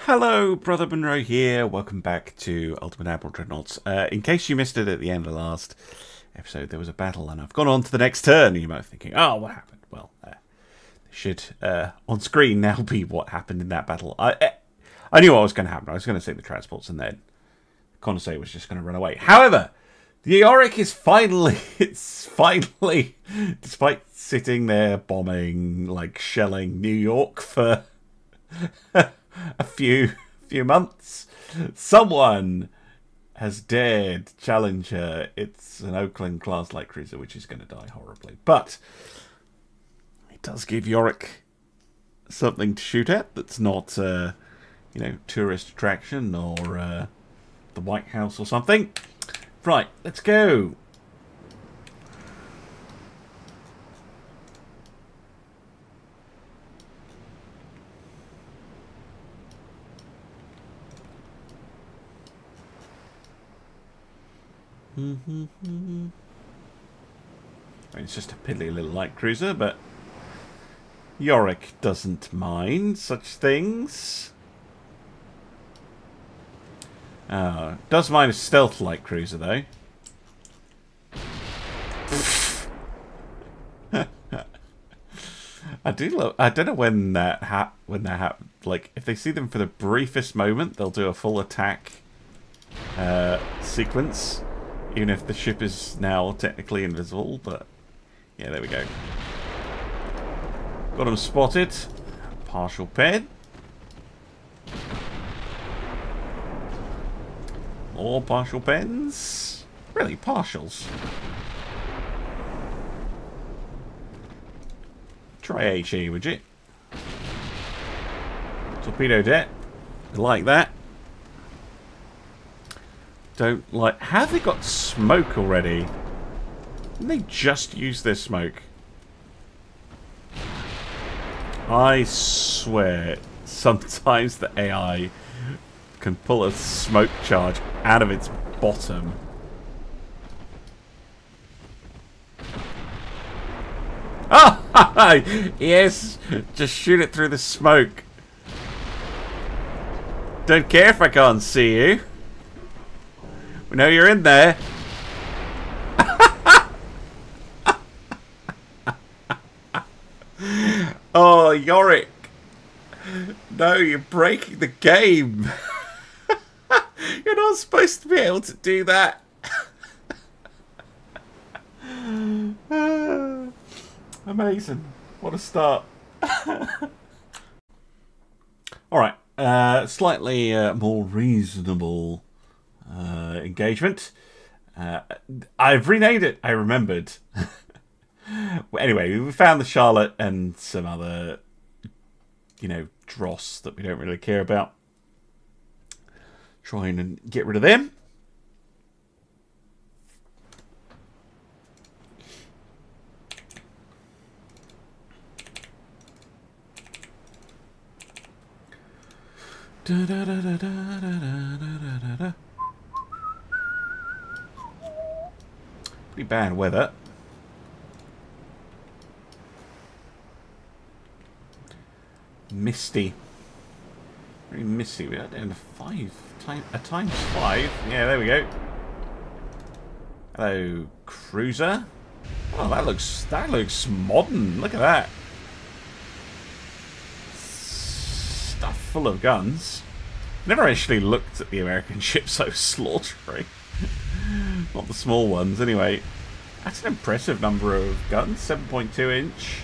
Hello, Brother Monroe here. Welcome back to Ultimate Admiral Dreadnoughts. In case you missed it at the end of the last episode, there was a battle, and I've gone on to the next turn. And you might be thinking, oh, what happened? Well, there should, on screen now, be what happened in that battle. I knew what was going to happen. I was going to save the transports, and then Condorcet was just going to run away. However, the Iroey is finally, despite sitting there bombing, like shelling New York for a few months, someone has dared challenge her. It's an Oakland class light cruiser, which is going to die horribly, but it does give Yorick something to shoot at that's not you know, tourist attraction or the White House or something. Right, let's go. I mean, it's just a piddly little light cruiser, but Yorick doesn't mind such things. Does mind a stealth light cruiser though. I do love. I don't know when that happens. Like, if they see them for the briefest moment, they'll do a full attack sequence. Even if the ship is now technically invisible, but yeah, there we go. Got him spotted. Partial ped. More partial pens. Really, partials. Try HE, would you? Torpedo deck. Like that. Don't like... Have they got smoke already? Didn't they just use their smoke? I swear, sometimes the AI can pull a smoke charge out of its bottom. Ah! Yes! Just shoot it through the smoke. Don't care if I can't see you. We know you're in there. Oh, Yorick. No, you're breaking the game. You're not supposed to be able to do that. Amazing. What a start. Alright. Slightly more reasonable engagement. I've renamed it. I remembered. Anyway, we found the Charlotte and some other, you know, dross that we don't really care about. Trying and get rid of them. Da, da, da, da, da, da, da, da. Pretty bad weather. Misty. Very misty. We're down to a times 5. Yeah, there we go. Hello, cruiser. Oh, that looks modern. Look at that. Stuff full of guns. Never actually looked at the American ship so slaughtering. Not the small ones, anyway. That's an impressive number of guns. 7.2 inch.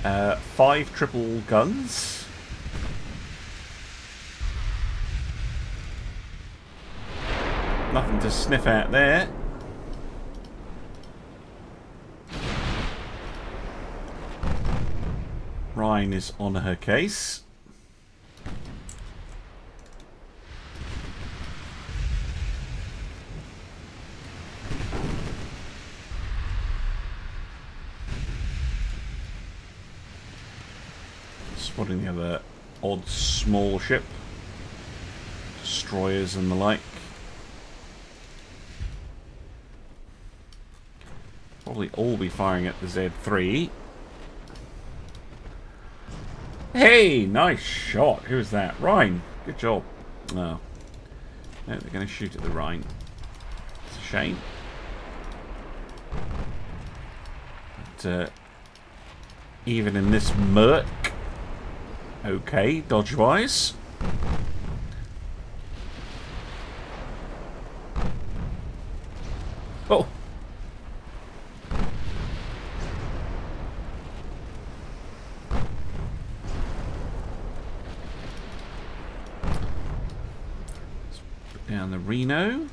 5 triple guns. Nothing to sniff at there. Rhine is on her case. Spotting the other odd small ship. Destroyers and the like. Probably all be firing at the Z3. Hey, nice shot. Who's that? Rhine. Good job. Oh. No, they're going to shoot at the Rhine. It's a shame. But, even in this murk, okay, dodge-wise. Oh! Let's put down the Reno.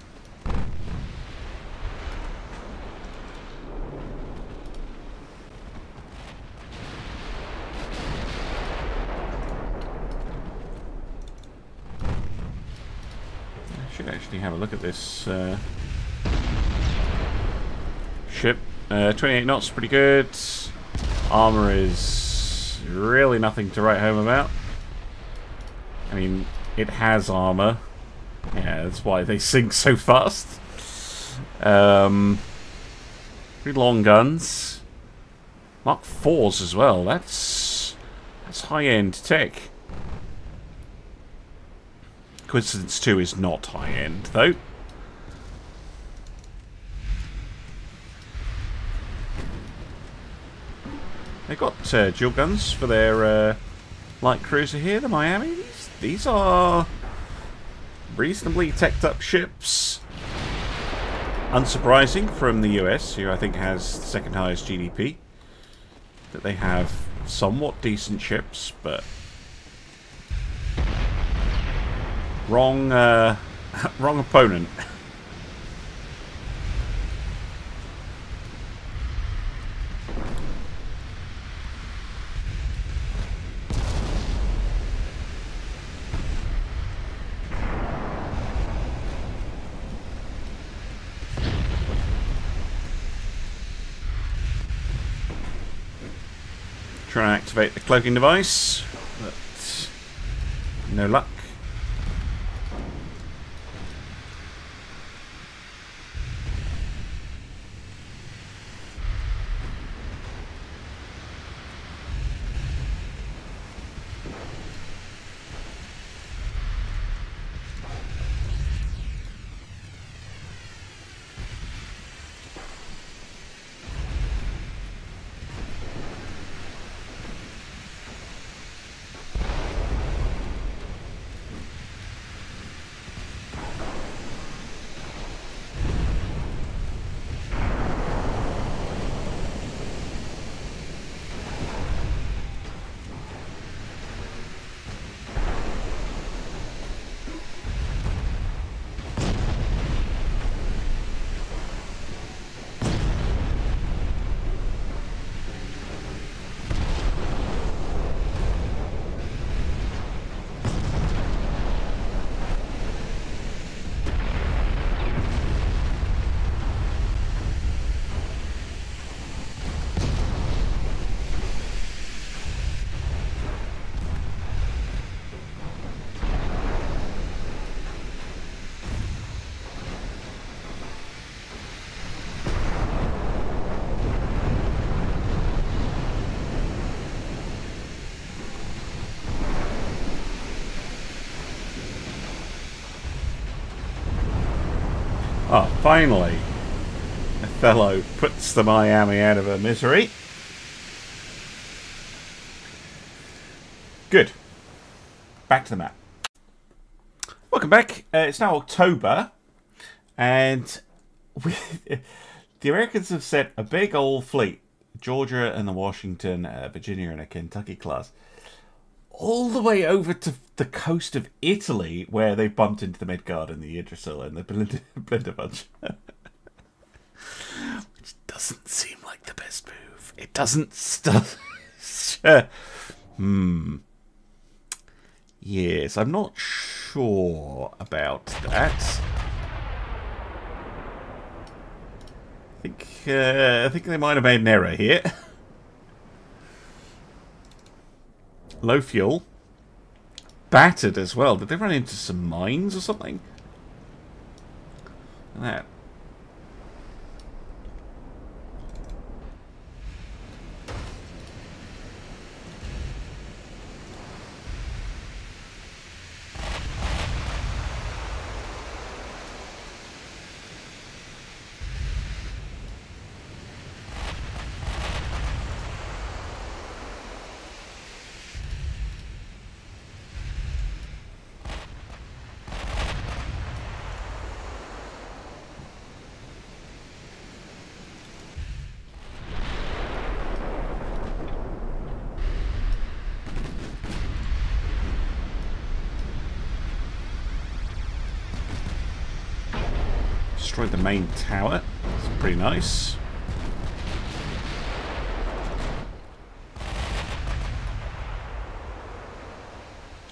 Should actually have a look at this ship. 28 knots, pretty good. Armor is really nothing to write home about. I mean, it has armor. Yeah, that's why they sink so fast. Pretty long guns. Mark 4s as well. That's high-end tech. Coincidence 2 is not high-end, though. They've got dual guns for their light cruiser here, the Miami. These are reasonably teched up ships. Unsurprising from the US, who I think has the second highest GDP, that they have somewhat decent ships, but wrong opponent. Try and activate the cloaking device, but no luck. Oh, finally, Othello puts the Miami out of her misery. Good. Back to the map. Welcome back. It's now October, and the Americans have sent a big old fleet, Georgia and the Washington, Virginia and a Kentucky class, all the way over to the coast of Italy, where they bumped into the Midgard and the Yggdrasil and the Blinder bunch. Which doesn't seem like the best move. It doesn't stuff. Yes, I'm not sure about that. I think they might have made an error here. Low fuel. Battered as well. Did they run into some mines or something? Look at that. destroyed the main tower. It's pretty nice.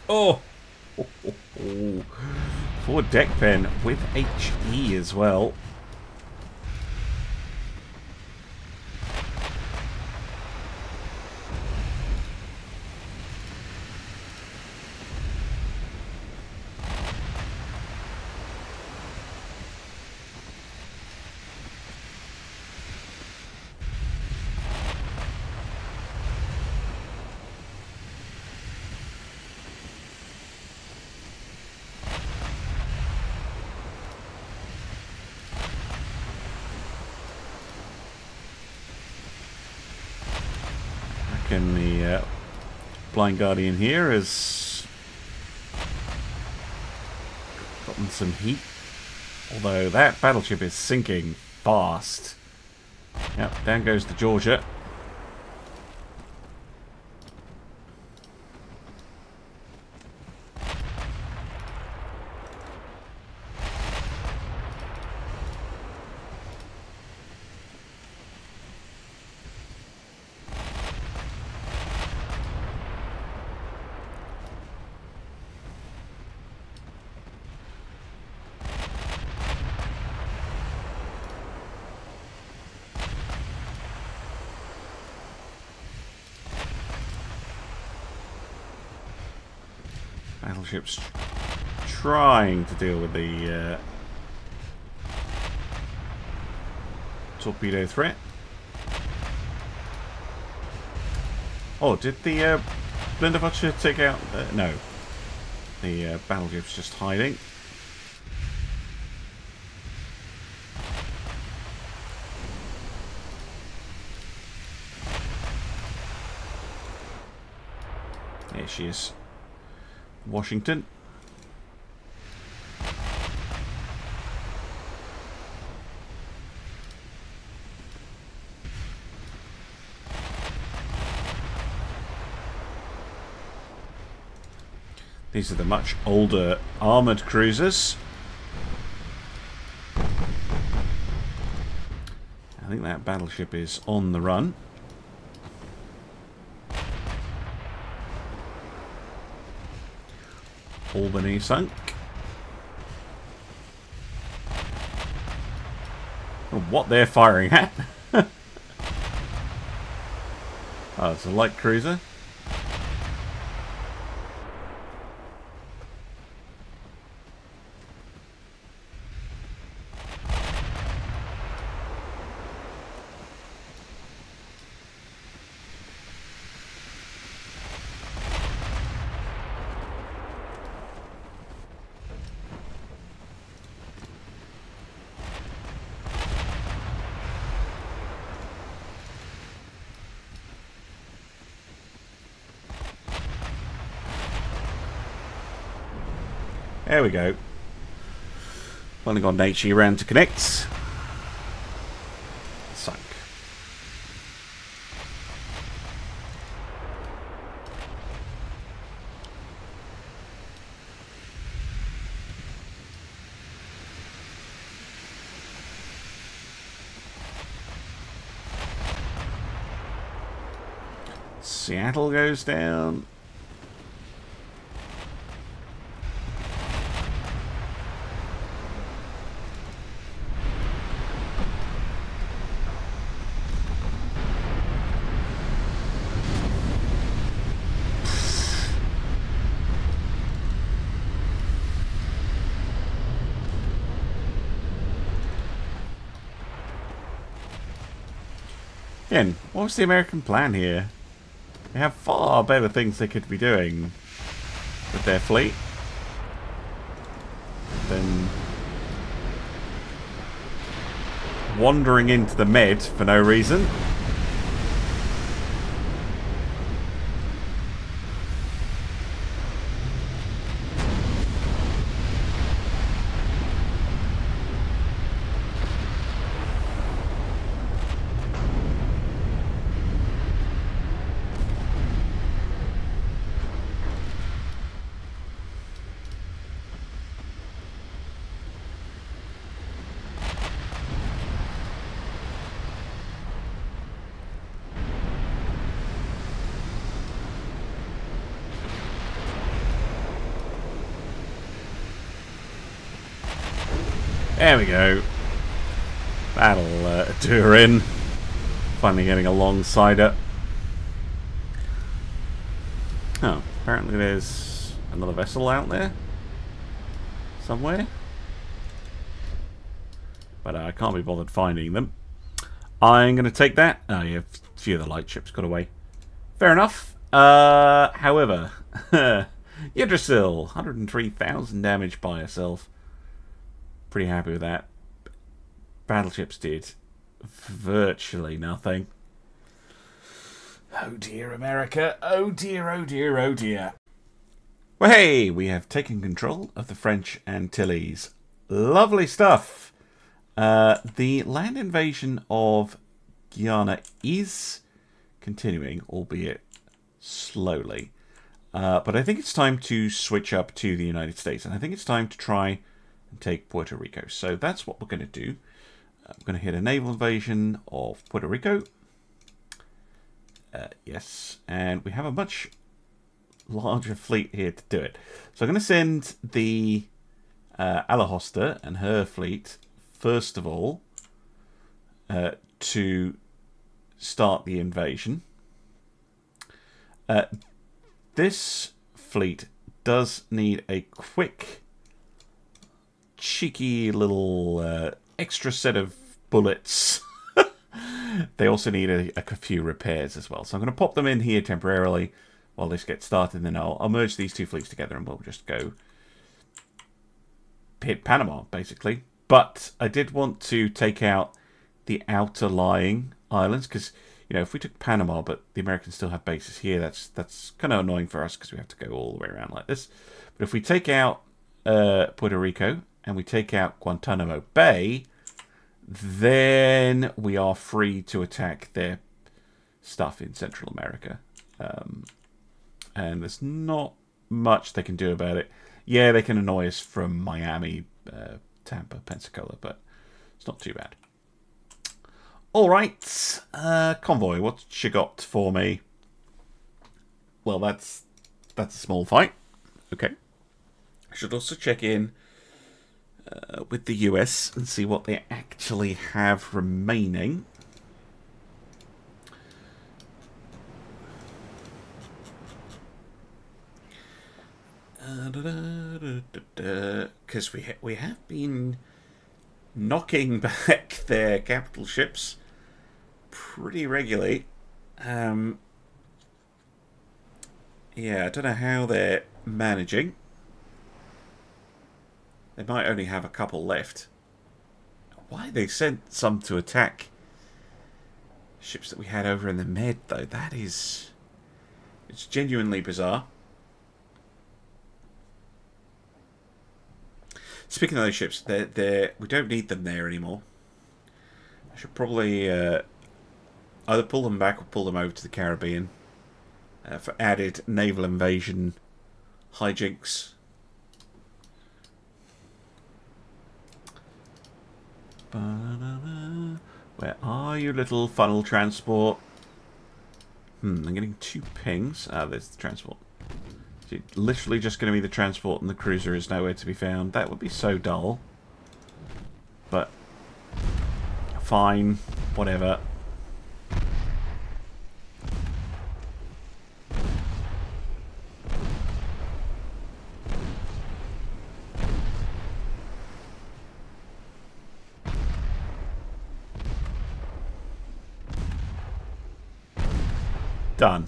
Oh! Forward deck pen with HE as well. And the Blind Guardian here has gotten some heat, although that battleship is sinking fast. Yep, down goes the Georgia. Battleships trying to deal with the torpedo threat. Oh, did the Blenderwatcher take out? No, the battleship's just hiding. There she is. Washington. These are the much older armoured cruisers. I think that battleship is on the run. Albany sunk. What they're firing at? Oh, it's a light cruiser. There we go. Finally got an HE around to connect. Sunk. Seattle goes down. Again, what was the American plan here? They have far better things they could be doing with their fleet than wandering into the Med for no reason. There we go. That'll do her in. Finally getting alongside her. Oh, apparently there's another vessel out there. Somewhere. But I can't be bothered finding them. I'm going to take that. Oh, yeah, a few of the light ships got away. Fair enough. However, Yggdrasil, 103,000 damage by herself. Pretty happy with that. Battleships did virtually nothing. Oh dear, America. Oh dear, oh dear, oh dear. Well, hey, we have taken control of the French Antilles. Lovely stuff. The land invasion of Guyana is continuing, albeit slowly. But I think it's time to switch up to the United States. And I think it's time to try and take Puerto Rico. So that's what we're going to do. We're going to hit a naval invasion of Puerto Rico. Yes, and we have a much larger fleet here to do it. So I'm going to send the Alahosta and her fleet, first of all, to start the invasion. This fleet does need a quick, cheeky little extra set of bullets. They also need a few repairs as well. So I'm going to pop them in here temporarily while this gets started. And then I'll merge these two fleets together and we'll just go hit Panama, basically. But I did want to take out the outer lying islands because, you know, if we took Panama but the Americans still have bases here, that's kind of annoying for us because we have to go all the way around like this. But if we take out Puerto Rico and we take out Guantanamo Bay, then we are free to attack their stuff in Central America. And there's not much they can do about it. Yeah, they can annoy us from Miami, Tampa, Pensacola, but it's not too bad. All right, Convoy, what you got for me? Well, that's a small fight. Okay. I should also check in with the US and see what they actually have remaining. Because we have been knocking back their capital ships pretty regularly. Yeah, I don't know how they're managing. They might only have a couple left. Why they sent some to attack ships that we had over in the Med, though, it's genuinely bizarre. Speaking of those ships, we don't need them there anymore. I should probably either pull them back or pull them over to the Caribbean for added naval invasion hijinks. Where are you, little funnel transport? I'm getting 2 pings. Ah, there's the transport. It's literally just going to be the transport and the cruiser is nowhere to be found. That would be so dull. But fine, whatever. Done.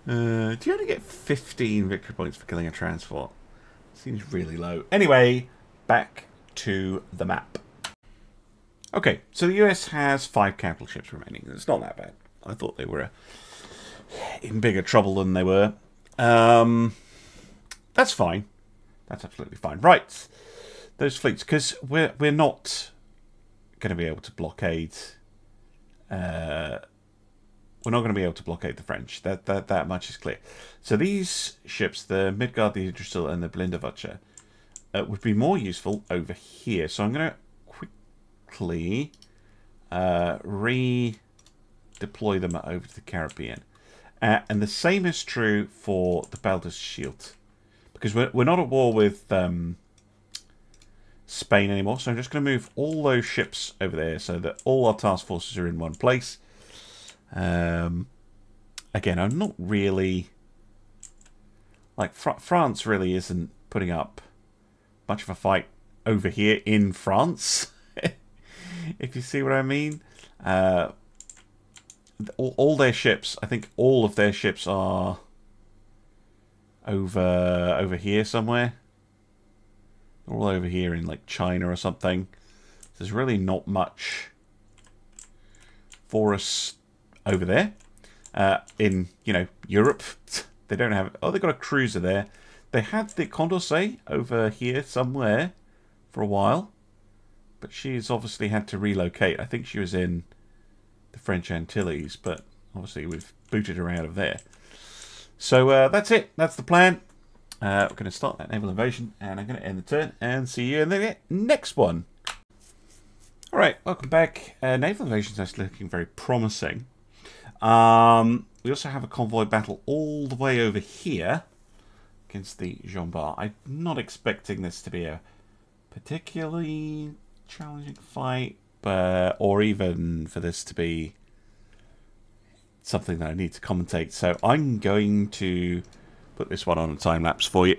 Do you only get 15 victory points for killing a transport? Seems really low. Anyway, back to the map. Okay, so the US has 5 capital ships remaining. It's not that bad. I thought they were in bigger trouble than they were. That's fine. That's absolutely fine. Right, those fleets, because we're not going to be able to blockade. We're not going to be able to blockade the French. That much is clear. So these ships, the Midgard, the Yggdrasil, and the Blindervatcher, would be more useful over here. So I'm going to quickly redeploy them over to the Caribbean. And the same is true for the Baldur's Shield. because we're not at war with Spain anymore. So I'm just going to move all those ships over there so that all our task forces are in one place. Again, I'm not really... Like, France really isn't putting up much of a fight over here in France. If you see what I mean. All their ships, I think all of their ships are over here somewhere. They're all over here in like China or something. There's really not much for us over there. In, you know, Europe, they don't have... Oh, they got a cruiser there. They had the Condorcet over here somewhere for a while. But she's obviously had to relocate. I think she was in the French Antilles, but obviously we've booted her out of there. So that's it. That's the plan. We're going to start that naval invasion, and I'm going to end the turn and see you in the next one. Alright, welcome back. Naval invasion is actually looking very promising. We also have a convoy battle all the way over here against the Jean Bart. I'm not expecting this to be a particularly challenging fight, or even for this to be something that I need to commentate. So I'm going to put this one on a time lapse for you.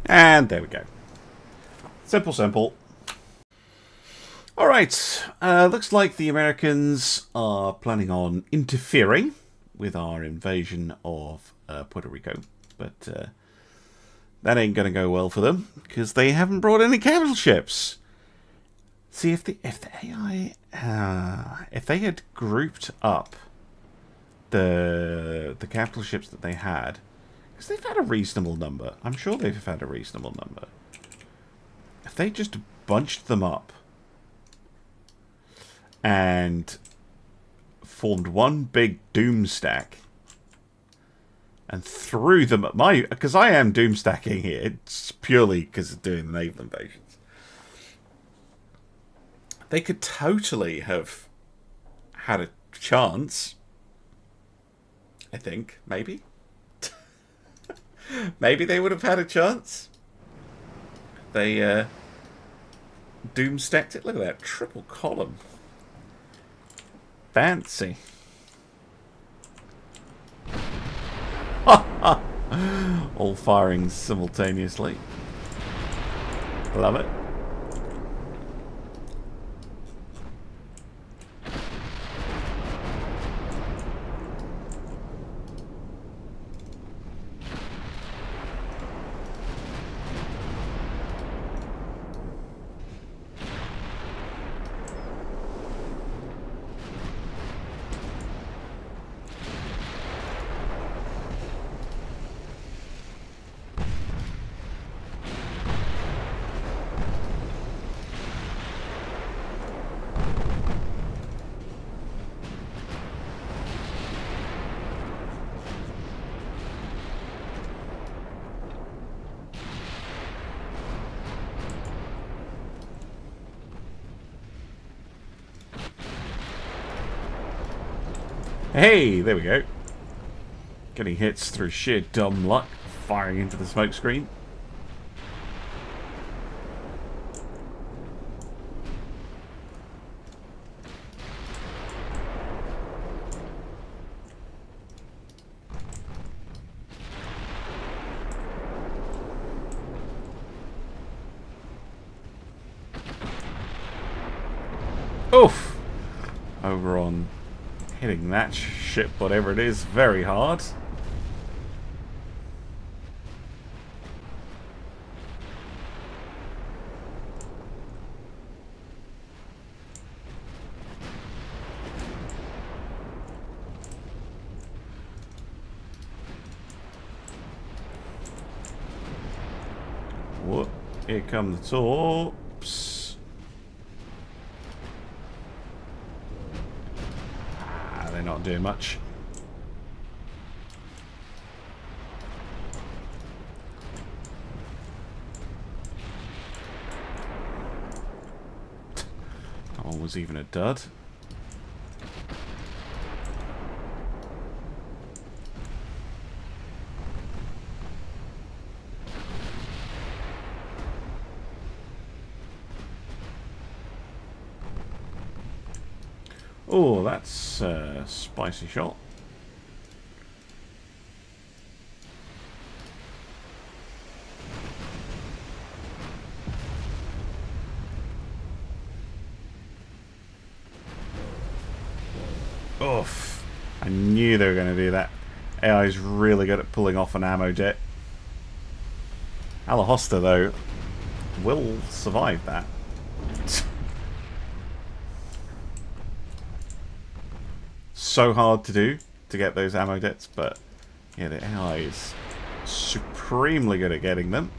And there we go. Simple, simple. Alright, looks like the Americans are planning on interfering with our invasion of Puerto Rico. But that ain't going to go well for them, because they haven't brought any capital ships. See, if the AI... if they had grouped up the capital ships that they had... Because they've had a reasonable number. I'm sure they've had a reasonable number. If they just bunched them up and formed one big doom stack and threw them at my... Because I am doom stacking here. It's purely because of doing the naval invasions. They could totally have had a chance. I think. Maybe. Maybe they would have had a chance. They doom stacked it. Look at that triple column. Fancy. All firing simultaneously. Love it. Hey, there we go. Getting hits through sheer dumb luck, firing into the smoke screen. Oof! Over on hitting that ship, whatever it is, very hard. Whoop, here come the torps. Not doing much. was even a dud. Oh, that's a spicy shot. Oof. I knew they were going to do that. AI is really good at pulling off an ammo jet. Alahosta, though, will survive that. So hard to do to get those ammo jets, but yeah, the AI is supremely good at getting them.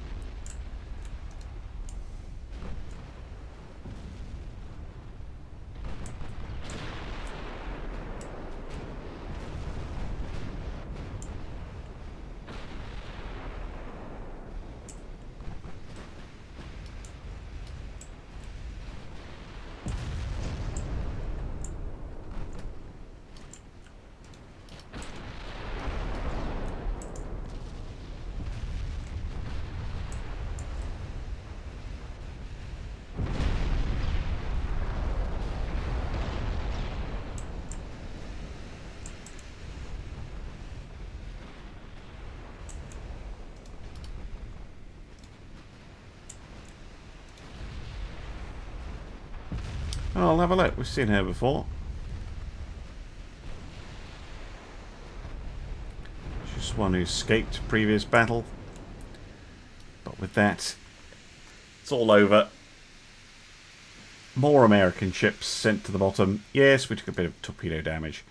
Oh, I'll have a look. We've seen her before. She's one who escaped previous battle. But with that, it's all over. More American ships sent to the bottom. Yes, we took a bit of torpedo damage.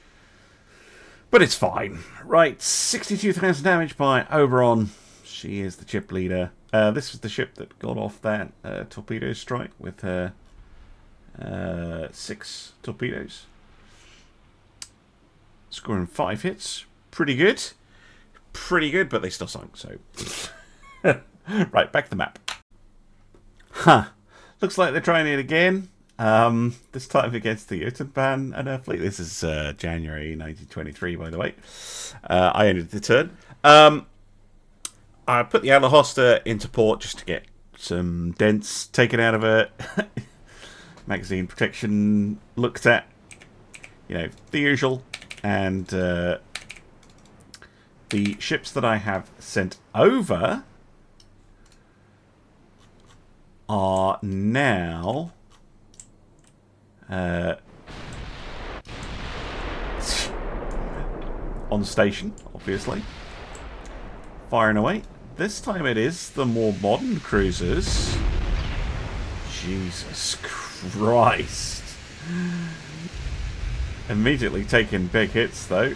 But it's fine. Right, 62,000 damage by Oberon. She is the ship leader. This was the ship that got off that torpedo strike with her 6 torpedoes. Scoring 5 hits. Pretty good. Pretty good, but they still sunk, so... Right, back to the map. Huh. Looks like they're trying it again. This time against the Jotunban and her fleet. This is January 1923, by the way. I ended the turn. I put the Alahosta into port just to get some dents taken out of her. Magazine protection looked at. You know, the usual. And the ships that I have sent over are now on station, obviously, firing away. This time it is the more modern cruisers. Jesus Christ. Immediately taking big hits, though.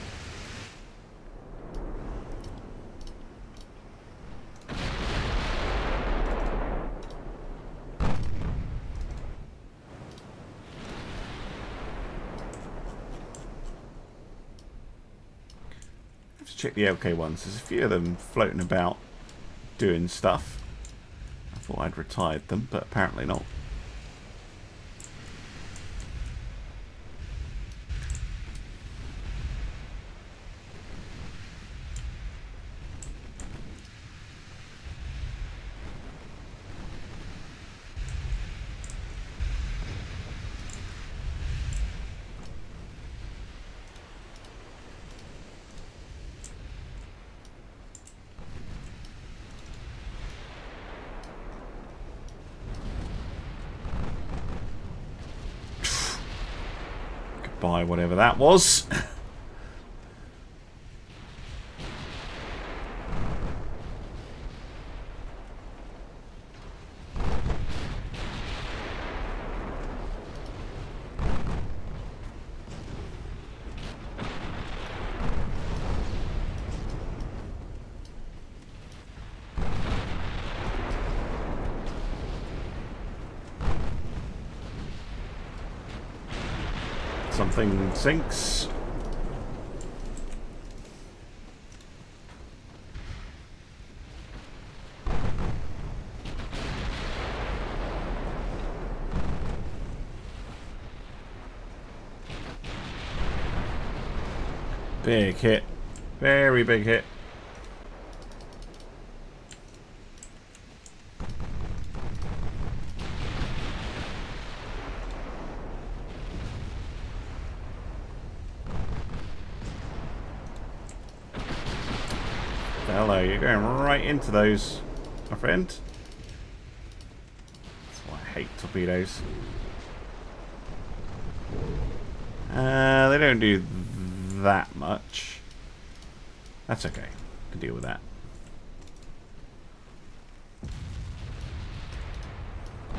Check the LK ones. There's a few of them floating about doing stuff. I thought I'd retired them, but apparently not. By whatever that was. Something sinks. Big hit. Very big hit. Hello, you're going right into those, my friend. That's why I hate torpedoes. They don't do that much. That's okay. I can deal with that.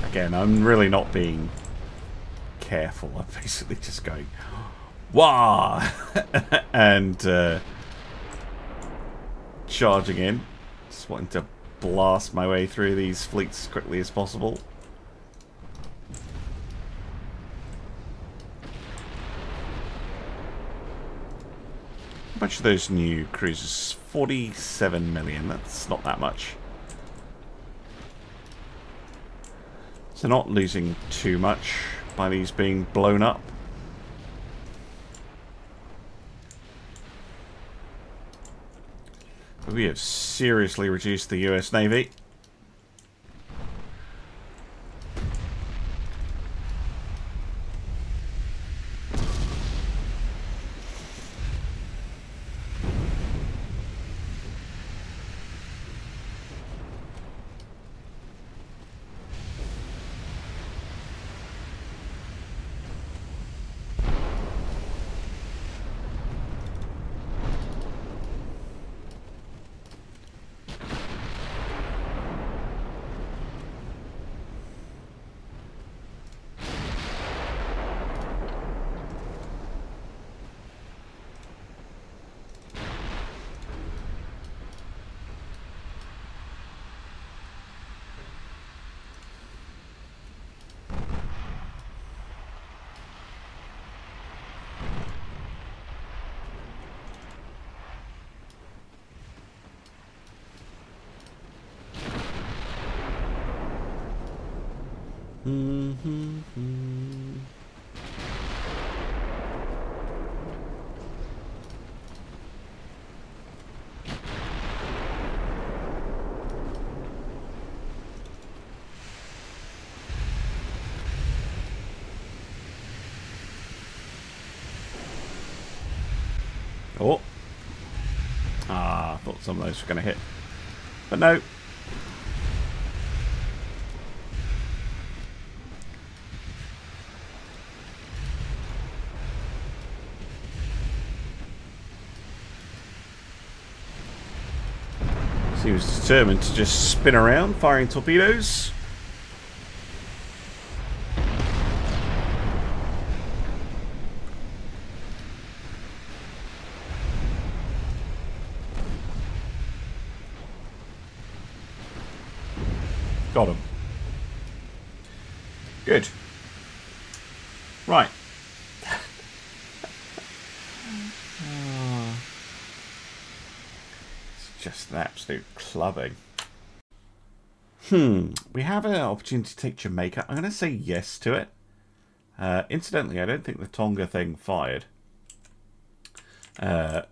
Again, I'm really not being careful. I'm basically just going, wah! And charging in. Just wanting to blast my way through these fleets as quickly as possible. How much are those new cruisers? 47 million. That's not that much. So not losing too much by these being blown up. We have seriously reduced the US Navy. Oh. Ah, I thought some of those were going to hit. But no. So he was determined to just spin around, firing torpedoes. Got him. Good. Right. It's just an absolute clubbing. We have an opportunity to take Jamaica. I'm going to say yes to it. Incidentally, I don't think the Tonga thing fired. So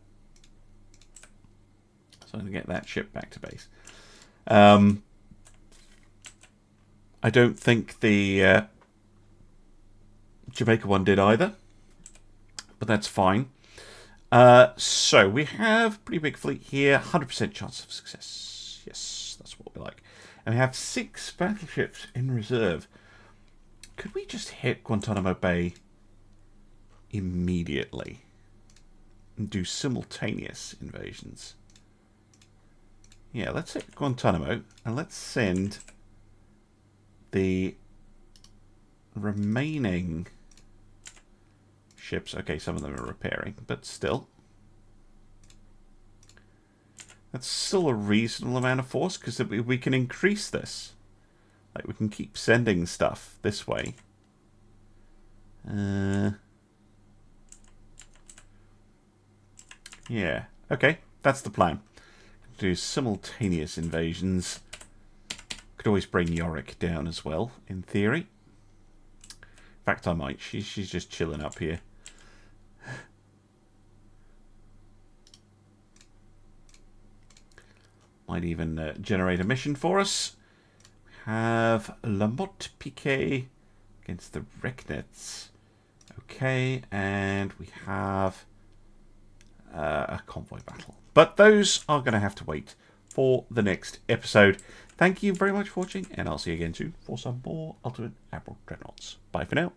I'm going to get that ship back to base. I don't think the Jamaica one did either, but that's fine. So we have a pretty big fleet here, 100% chance of success. Yes, that's what we like. And we have 6 battleships in reserve. Could we just hit Guantanamo Bay immediately and do simultaneous invasions? Yeah, let's hit Guantanamo and let's send the remaining ships. Okay, some of them are repairing, but still. That's still a reasonable amount of force, because we can increase this. Like, we can keep sending stuff this way. Yeah, okay, that's the plan. Do simultaneous invasions. Could always bring Yorick down as well, in theory. In fact, I might. She's just chilling up here. Might even generate a mission for us. We have Lamont Piquet against the Reknets. Okay, and we have a Convoy Battle. But those are going to have to wait for the next episode. Thank you very much for watching, and I'll see you again soon for some more Ultimate Admiral Dreadnoughts. Bye for now.